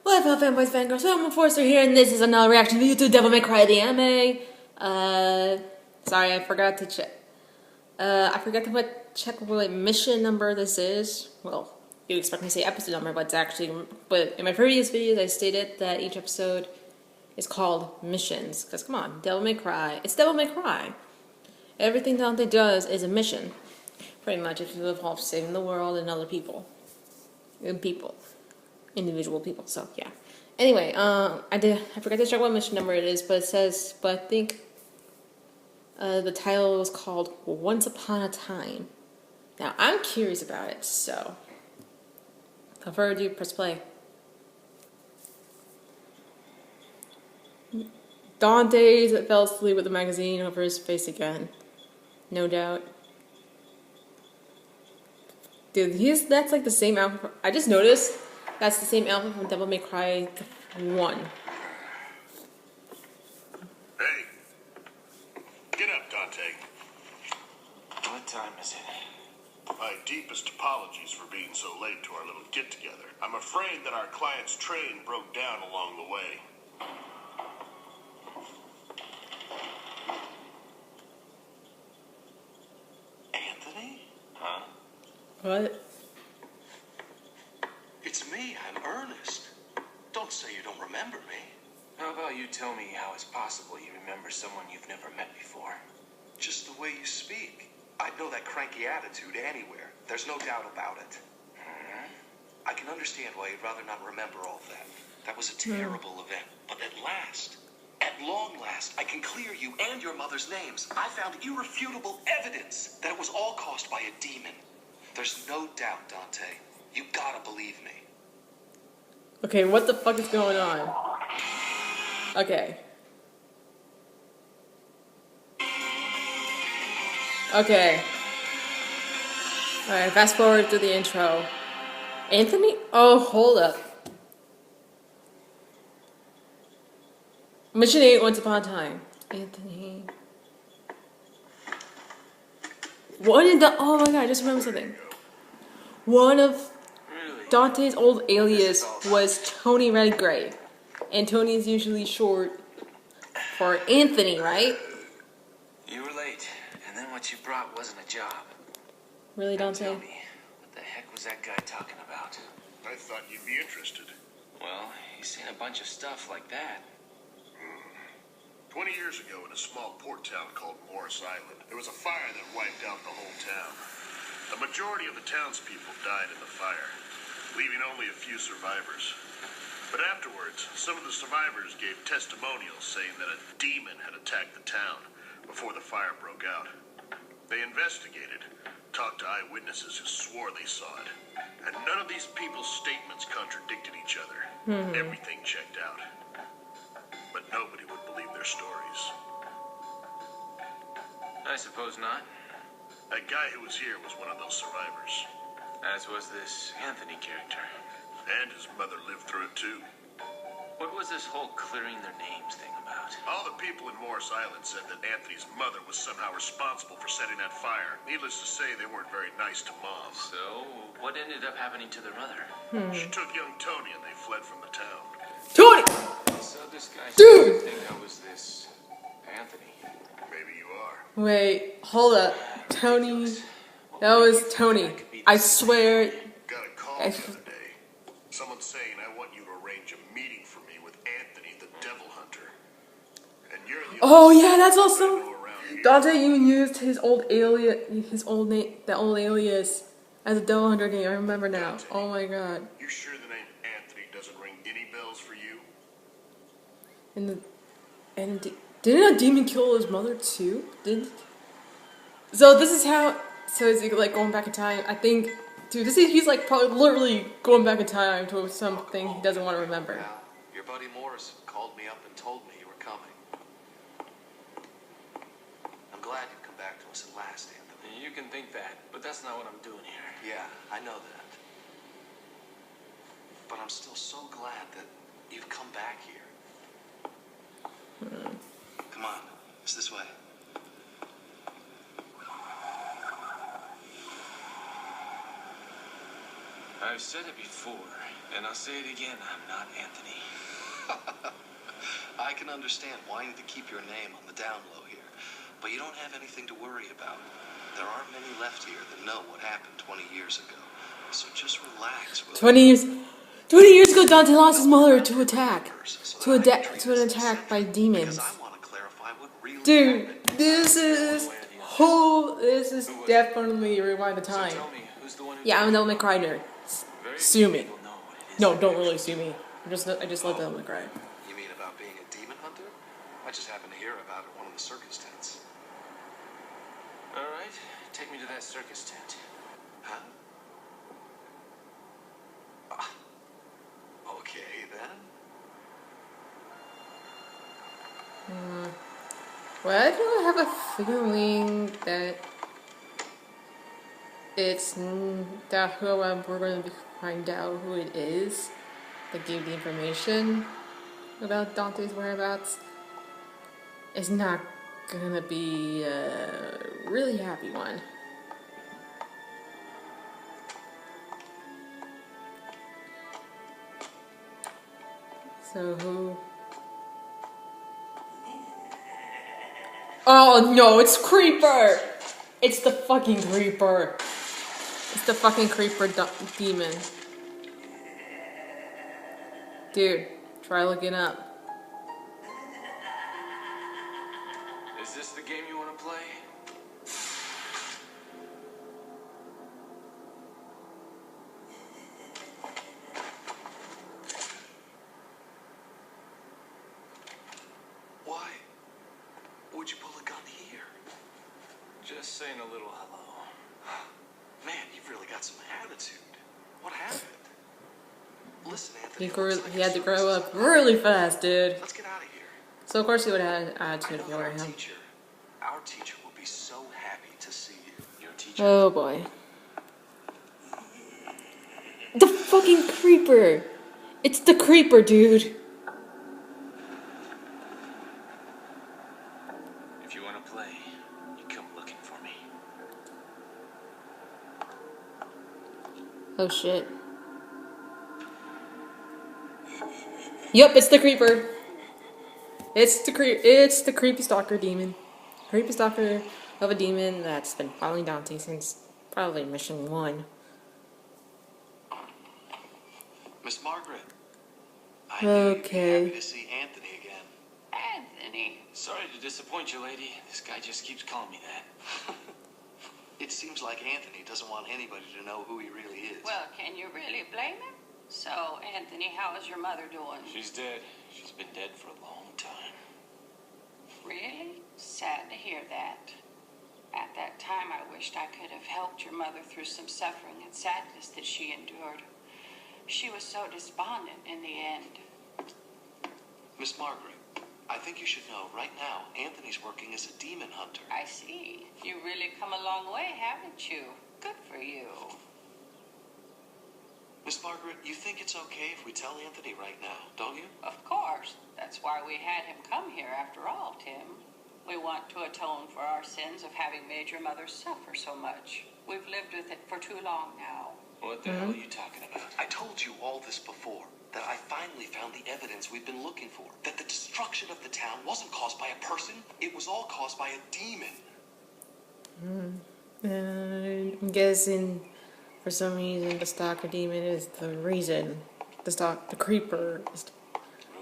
What up, fanboys, fangirls? So I'm Forster here, and this is another reaction video to Devil May Cry the anime. Sorry, I forgot to check. Check what mission number this is. Well, you expect me to say episode number, but it's actually. But in my previous videos, I stated that each episode is called missions. Because come on, Devil May Cry. It's Devil May Cry. Everything Dante does is a mission, pretty much. If you involve saving the world and other people, individual people. So yeah. Anyway, I forgot to check what mission number it is, but I think the title was called Once Upon a Time. Now I'm curious about it, so without further ado, press play. Dante fell asleep with the magazine over his face again. No doubt. Dude, that's like the same outfit. I just noticed that's the same outfit from Devil May Cry 1. Hey! Get up, Dante. What time is it? My deepest apologies for being so late to our little get-together. I'm afraid that our client's train broke down along the way. Anthony? Huh? What? It's me, I'm Ernest. Don't say you don't remember me. How about you tell me how it's possible you remember someone you've never met before? Just the way you speak. I'd know that cranky attitude anywhere. There's no doubt about it. I can understand why you'd rather not remember all that. That was a terrible event. But at long last, I can clear you and your mother's names. I found irrefutable evidence that it was all caused by a demon. There's no doubt, Dante. You gotta believe me. Okay, what the fuck is going on? Okay. Okay. Alright, fast forward to the intro. Anthony? Oh, hold up. Mission 8, Once Upon a Time. Anthony. Oh my god, I just remembered something. One of Dante's old alias was Tony Redgrave. And Tony is usually short for Anthony, right? You were late, and then what you brought wasn't a job. Really, Now Dante? tell me, what the heck was that guy talking about? I thought you'd be interested. Well, he's seen a bunch of stuff like that. 20 years ago, in a small port town called Morris Island, there was a fire that wiped out the whole town. The majority of the townspeople died in the fire, leaving only a few survivors. But afterwards, some of the survivors gave testimonials saying that a demon had attacked the town before the fire broke out. They investigated, talked to eyewitnesses who swore they saw it, and none of these people's statements contradicted each other. Everything checked out. But nobody would believe their stories. I suppose not. That guy who was here was one of those survivors. As was this Anthony character. And his mother lived through it too. What was this whole clearing their names thing about? All the people in Morris Island said that Anthony's mother was somehow responsible for setting that fire. Needless to say, they weren't very nice to Mom. So, what ended up happening to their mother? She took young Tony and they fled from the town. Tony! So this guy Dude! think I was this Anthony. Maybe you are. Wait, hold up. Tony. That was Tony. I swear. Got a call the other day. Someone saying I want you to arrange a meeting for me with Anthony the Devil Hunter. And you're the Oh only yeah, that's I also. know around here. Dante even used his old alias as a Devil Hunter name. I remember now. Oh my god. You sure the name Anthony doesn't ring any bells for you? Didn't a demon kill his mother too? So this is how. So is he like going back in time? I think, dude, he's like probably literally going back in time to something he doesn't want to remember. Yeah, your buddy Morris called me up and told me you were coming. I'm glad you've come back to us at last, Anthony. You can think that, but that's not what I'm doing here. Yeah, I know that. But I'm still so glad that you've come back here. Come on, it's this way. I've said it before, and I'll say it again. I'm not Anthony. I can understand wanting to keep your name on the down low here, but you don't have anything to worry about. There aren't many left here that know what happened 20 years ago. So just relax. 20 years ago, Dante lost his mother to an attack by demons. Dude, this is definitely rewind the time. Yeah, I'm Devil May Cry nerd. Sue me. No, don't really sue me. I just love Devil May Cry. You mean about being a demon hunter? I just happened to hear about it at one of the circus tents. All right, take me to that circus tent. Huh? Okay, then. Well, I do have a feeling that it's that whoever we're going to find out who it is that gave the information about Dante's whereabouts is not gonna be a really happy one. So who? Oh no, it's Creeper! It's the fucking Creeper. It's the fucking Creeper demon. Dude, try looking up. Is this the game you want to play? Why would you pull a gun here? Just saying a little hello. Man, you've really got some attitude. What happened? Listen, Anthony. He had to grow up really fast, dude. Let's get out of here. So of course he would have had an attitude if you were him. Our teacher will be so happy to see you. Your teacher? Oh boy. The fucking Creeper! It's the Creeper, dude! If you want to play, you come looking for me. Oh shit. Yup, it's the Creeper. It's the creepy stalker demon. Creepy stalker of a demon that's been following Dante since probably mission 1. Miss Margaret. I knew you'd be Okay. happy to see Anthony again. Anthony. Sorry to disappoint you, lady. This guy just keeps calling me that. It seems like Anthony doesn't want anybody to know who he really is. Well, can you really blame him? So, Anthony, how is your mother doing? She's dead. She's been dead for a long time. Really? Sad to hear that. At that time, I wished I could have helped your mother through some suffering and sadness that she endured. She was so despondent in the end. Miss Margaret, I think you should know right now Anthony's working as a demon hunter. I see. You really come a long way, haven't you? Good for you. Miss Margaret, you think it's okay if we tell Anthony right now, don't you? Of course. That's why we had him come here after all, Tim. We want to atone for our sins of having made your mother suffer so much. We've lived with it for too long now. What the hell are you talking about? I told you all this before, that I finally found the evidence we've been looking for. That the destruction of the town wasn't caused by a person, it was all caused by a demon. I'm guessing for some reason the stalker demon is the reason. The Creeper is...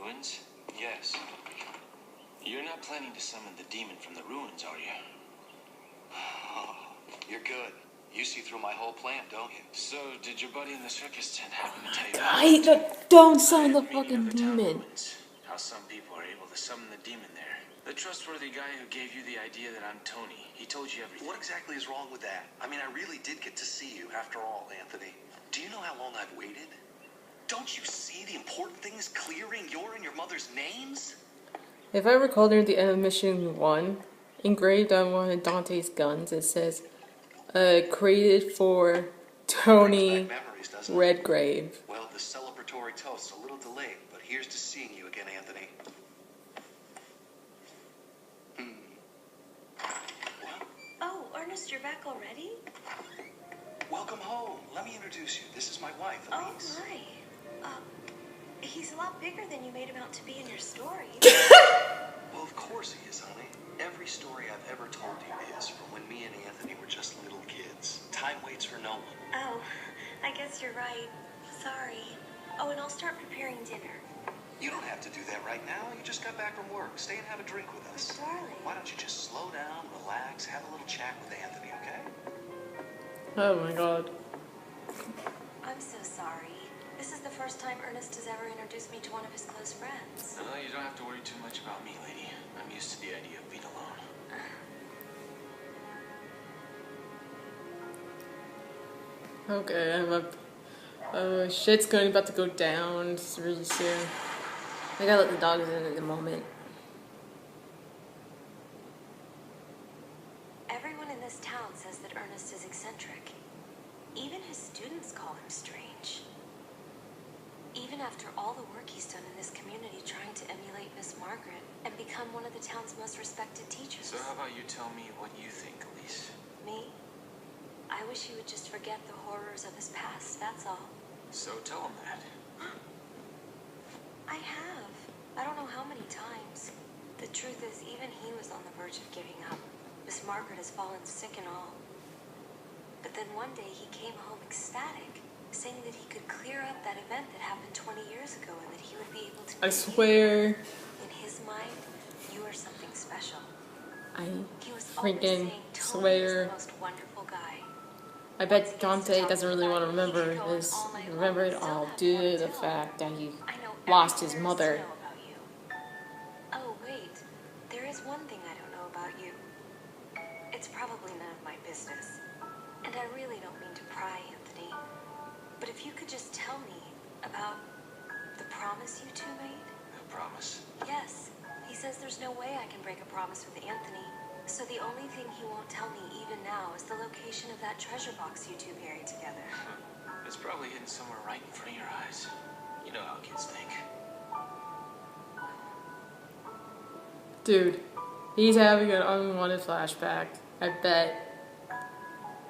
Ruins? Yes. You're not planning to summon the demon from the ruins, are you? Oh, you're good. You see through my whole plan, don't you? So, did your buddy in the circus tent happen to tell you Don't summon the fucking demon. Ruins, how some people are able to summon the demon there. The trustworthy guy who gave you the idea that I'm Tony, he told you everything. What exactly is wrong with that? I mean, I really did get to see you after all, Anthony. Do you know how long I've waited? Don't you see the important thing is clearing your and your mother's names? If I recall near the end of mission 1, engraved on one of Dante's guns, it says, created for Tony Redgrave. Well, the celebratory toast's a little delayed, but here's to seeing you again, Anthony. Oh, Ernest, you're back already? Welcome home. Let me introduce you. This is my wife, Elise. Oh my. He's a lot bigger than you made him out to be in your story. Well, of course he is, honey. Every story I've ever told you is from when me and Anthony were just little kids. Time waits for no one. Oh, I guess you're right. Sorry. Oh, and I'll start preparing dinner. You don't have to do that right now. You just got back from work. Stay and have a drink with us. Darling. Why don't you just slow down, relax, have a little chat with Anthony, okay? Oh my god. I'm so sorry. This is the first time Ernest has ever introduced me to one of his close friends. No, you don't have to worry too much about me, lady. I'm used to the idea of being alone. Okay, I'm up. Oh, shit's about to go down really soon. I gotta let the dogs in at the moment. Everyone in this town says that Ernest is eccentric. Even his students call him strange. Even after all the work he's done in this community trying to emulate Miss Margaret and become one of the town's most respected teachers. So how about you tell me what you think, Elise? Me? I wish he would just forget the horrors of his past, that's all. So tell him that. I have. I don't know how many times. The truth is, even he was on the verge of giving up. Miss Margaret has fallen sick and all. But then one day he came home ecstatic, saying that he could clear up that event that happened 20 years ago and that he would be able to... I swear. In his mind, you are something special. I He was always freaking saying Tony is swear. the most wonderful guy. I bet Dante doesn't really want to remember it all due to the fact that he I know lost his everything there is to mother. know about you. Oh, wait. There is one thing I don't know about you. It's probably none of my business. And I really don't mean to pry, Anthony. But if you could just tell me about the promise you two made? No promise. Yes. He says there's no way I can break a promise with Anthony. So the only thing he won't tell me even now is the location of that treasure box you two buried together. It's probably hidden somewhere right in front of your eyes. You know how kids think. Dude, he's having an unwanted flashback. I bet.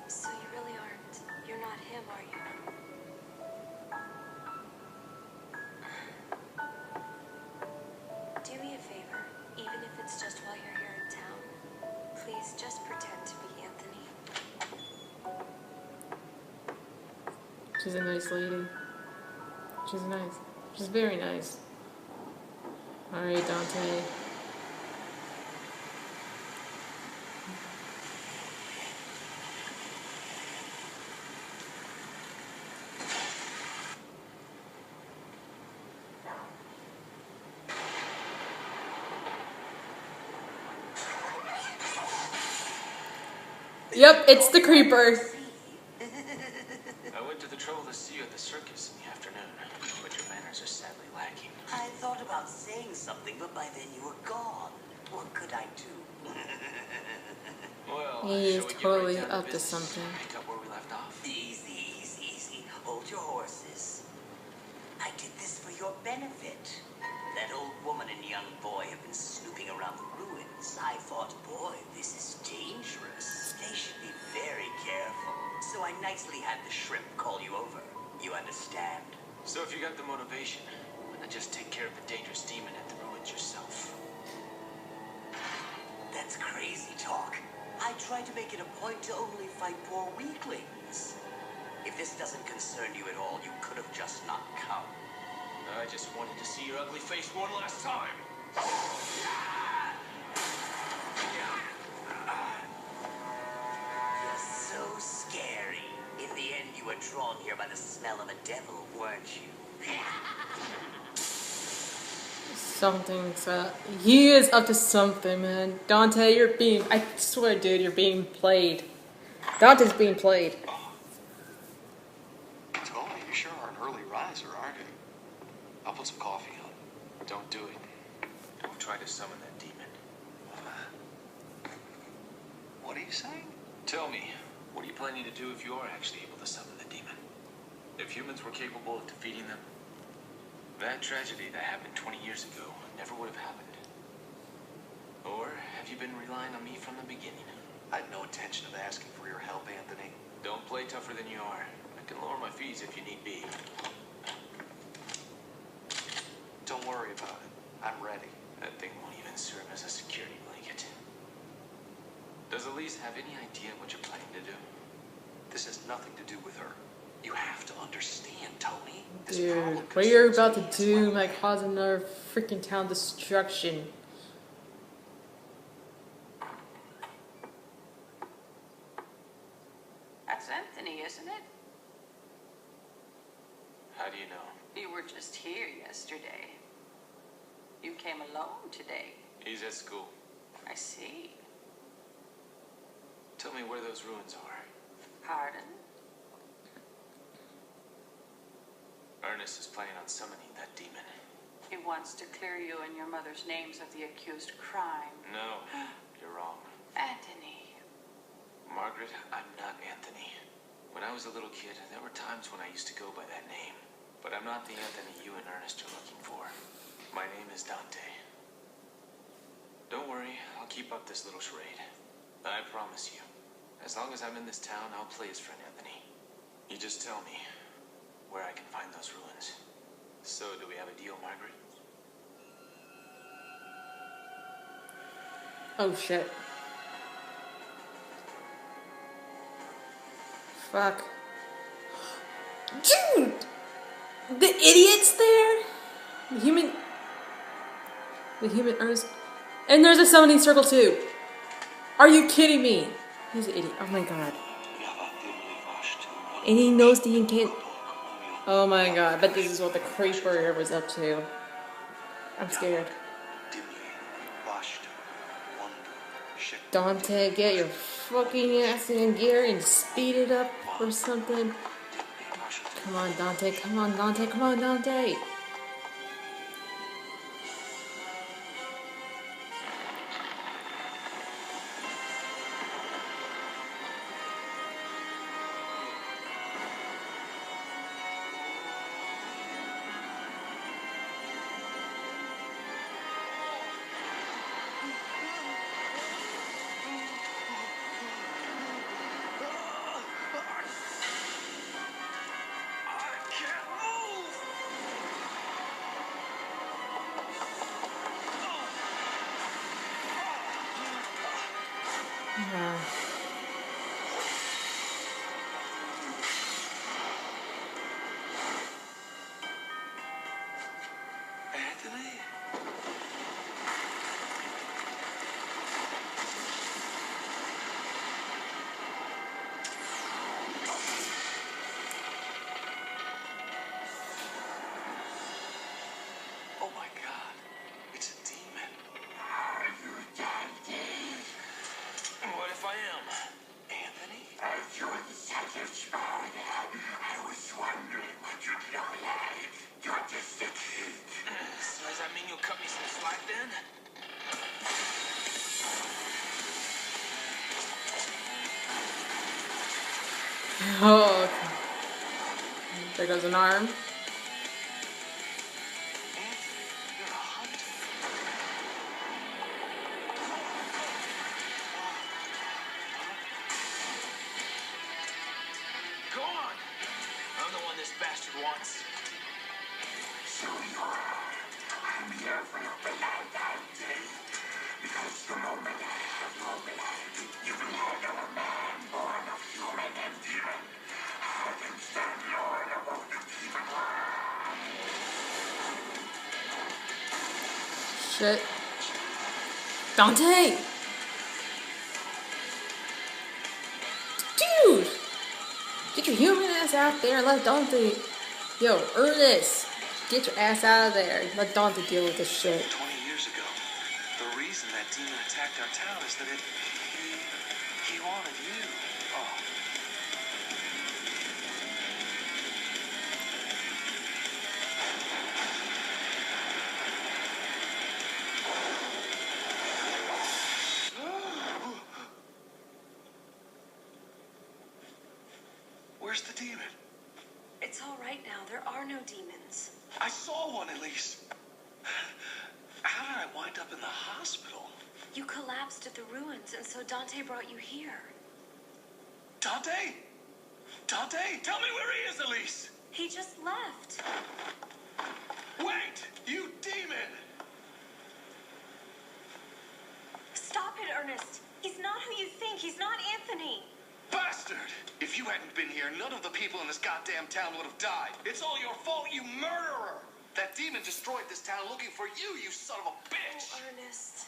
So you really aren't. You're not him, are you? Do me a favor, even if it's just while you're here in town. Please just pretend to be Anthony. She's a nice lady. She's very nice. Alright, Dante. Yep, it's the creeper. I went to the trouble to see you at the circus in the afternoon, but your manners are sadly lacking. I thought about saying something, but by then you were gone. What could I do? Well, He shall is we get totally right down to up to business? something. Pick up where we left off. Easy. Hold your horses. I did this for your benefit. That old woman and young boy have been snooping around the ruins. I thought, boy, this is dangerous. They should be very careful. So I nicely had the shrimp call you over. You understand? So if you got the motivation, why not just take care of the dangerous demon at the ruins yourself? That's crazy talk. I tried to make it a point to only fight poor weaklings. If this doesn't concern you at all, you could have just not come. I just wanted to see your ugly face one last time. You're so scary. In the end, you were drawn here by the smell of a devil, weren't you? He is up to something, man. Dante, I swear, dude, you're being played. Dante's being played. Tony, you sure are an early riser, aren't you? I'll put some coffee on. Don't do it. Don't try to summon that demon. What are you saying? Tell me, what are you planning to do if you are actually able to summon the demon? If humans were capable of defeating them, that tragedy that happened 20 years ago never would have happened. Or have you been relying on me from the beginning? I had no intention of asking for your help, Anthony. Don't play tougher than you are. I can lower my fees if you need be. Don't worry about it. I'm ready. That thing won't even serve as a security blanket. Does Elise have any idea what you're planning to do? This has nothing to do with her. You have to understand, Tony. This Dude, problem what you're concerns about me to as do well. might cause another freaking town destruction. That's Anthony, isn't it? How do you know? You were just here yesterday. You came alone today. He's at school. I see. Tell me where those ruins are. Pardon? Ernest is planning on summoning that demon. He wants to clear you and your mother's names of the accused crime. No, you're wrong. Anthony. Margaret, I'm not Anthony. When I was a little kid, there were times when I used to go by that name. But I'm not the Anthony you and Ernest are looking for. My name is Dante. Don't worry, I'll keep up this little charade. I promise you, as long as I'm in this town, I'll play his friend Anthony. You just tell me where I can find those ruins. So, do we have a deal, Margaret? Oh shit. Fuck. Dude! The idiot's there? The human Ernest. And there's a summoning circle too. Are you kidding me? He's an idiot. Oh my god. And he knows that he can't. Oh my god. But this is what the creeper was up to. I'm scared. Dante, get your fucking ass in gear and speed it up or something. Come on, Dante. Come on, Dante. Come on, Dante. Yeah. Anthony? Oh my god. It's a demon. Are you Dante? What if I am? Anthony? As you inside your spawn, I was wondering what you'd look like. You're just a kid. So does that mean you'll cut me some slack then? Oh, okay. There goes an arm. Anthony, you're a hunter. Go on! I'm the one this bastard wants. So you are. I'm here for your blood, Dante. Because the moment I have your blood, you will handle a man born of human and demon. I can stand Lord of both the demon world. Shit. Dante! Dude! Get your human ass out there and let Dante. Yo, Ernest! Get your ass out of there. Let Dante deal with this shit. 20 years ago, the reason that demon attacked our town is that he wanted you. Oh. Where's the demon? It's all right now. There are no demons. I saw one at least. How did I wind up in the hospital? You collapsed at the ruins, and so Dante brought you here. Dante? Dante, tell me where he is, Elise. He just left. Wait, you demon. Stop it, Ernest. He's not who you think. He's not Anthony. Bastard! If you hadn't been here, none of the people in this goddamn town would have died. It's all your fault, you murderer! That demon destroyed this town looking for you, you son of a bitch! Oh, Ernest.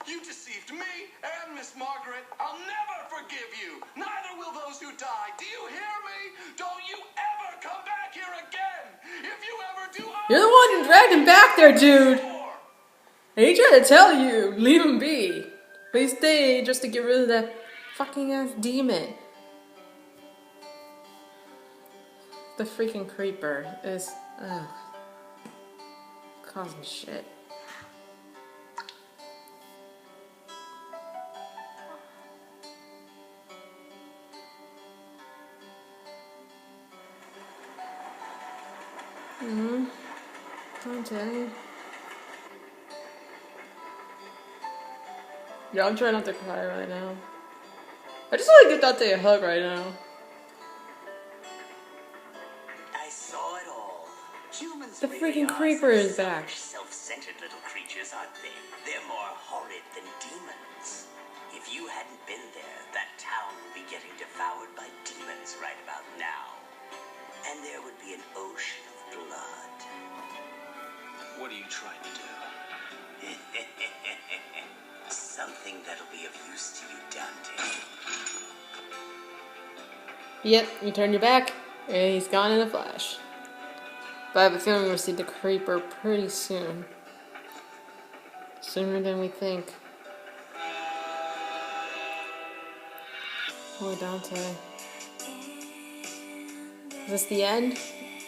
You deceived me and Miss Margaret. I'll never forgive you. Neither will those who died. Do you hear me? Don't you ever come back here again! If you ever do, You're the one who dragged him back there, dude. And he tried to tell you, leave him be. But he stayed just to get rid of that fucking ass demon. The freaking creeper is causing shit. Dante. Yeah, I'm trying not to cry right now. I just want to give Dante a hug right now. I saw it all. Humans The really freaking are creeper some is back. selfish, self-centered little creatures, aren't they? They're more horrid than demons. If you hadn't been there, that town would be getting devoured by demons right about now. And there would be an ocean of blood. What are you trying to do? Something that'll be of use to you, Dante. Yep, you turn your back, and he's gone in a flash. But I have a feeling we'll see the creeper pretty soon. Sooner than we think. Oh, Dante. Is this the end?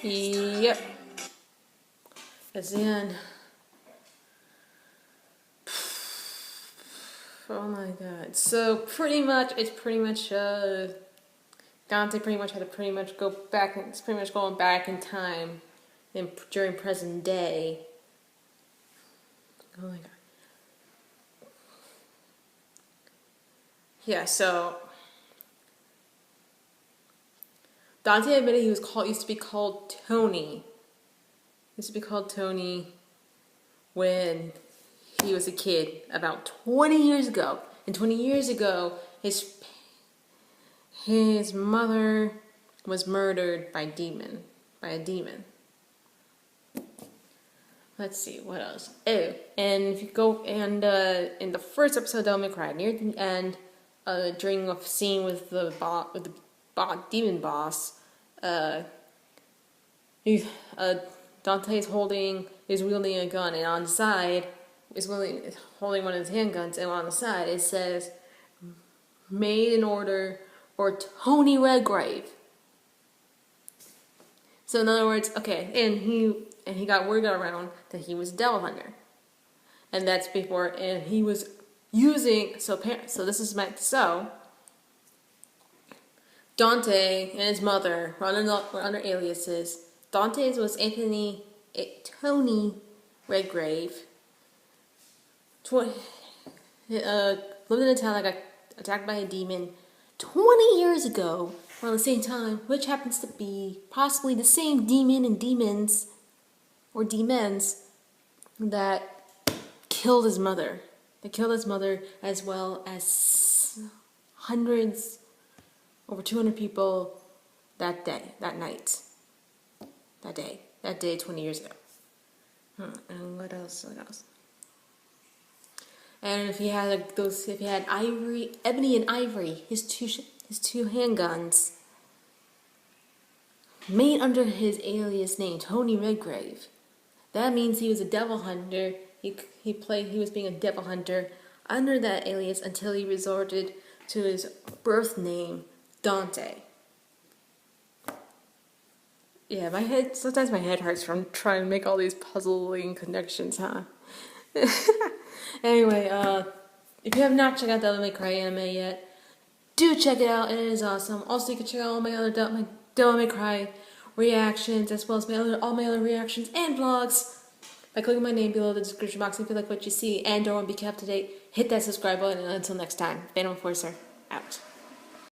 Yep. That's the end. Oh my god. So pretty much, it's pretty much, Dante pretty much had to pretty much go back, it's pretty much going back in time during present day. Oh my god. Yeah, so Dante admitted he used to be called Tony. Used to be called Tony when he was a kid, about 20 years ago. And 20 years ago, his mother was murdered by a demon. Let's see, what else? Oh, and if you go, and in the first episode, Devil May Cry, near the end, during a scene with the demon boss, Dante is wielding a gun, and on the side is holding one of his handguns, and on the side it says, "Made in order for Tony Redgrave." So in other words, okay, and he got word around that he was a devil hunter, and that's before, and he was using so this is Dante and his mother were under aliases. Dante's was Tony Redgrave. Lived in a town that got attacked by a demon 20 years ago, around the same time, which happens to be possibly the same demon and demons that killed his mother. They killed his mother, as well as hundreds, over 200 people that day, that 20 years ago. And what else? And if he had Ebony and Ivory, his two handguns, made under his alias name, Tony Redgrave. That means he was a devil hunter. He was being a devil hunter under that alias until he resorted to his birth name, Dante. Yeah, sometimes my head hurts from trying to make all these puzzling connections, huh? Anyway, if you have not checked out Devil May Cry anime yet, do check it out. It is awesome. Also, you can check out all my other Devil May Cry reactions, as well as all my other reactions and vlogs by clicking my name below the description box if you like what you see and don't want to be kept up to date. Hit that subscribe button, and until next time, Fandom Enforcer, out.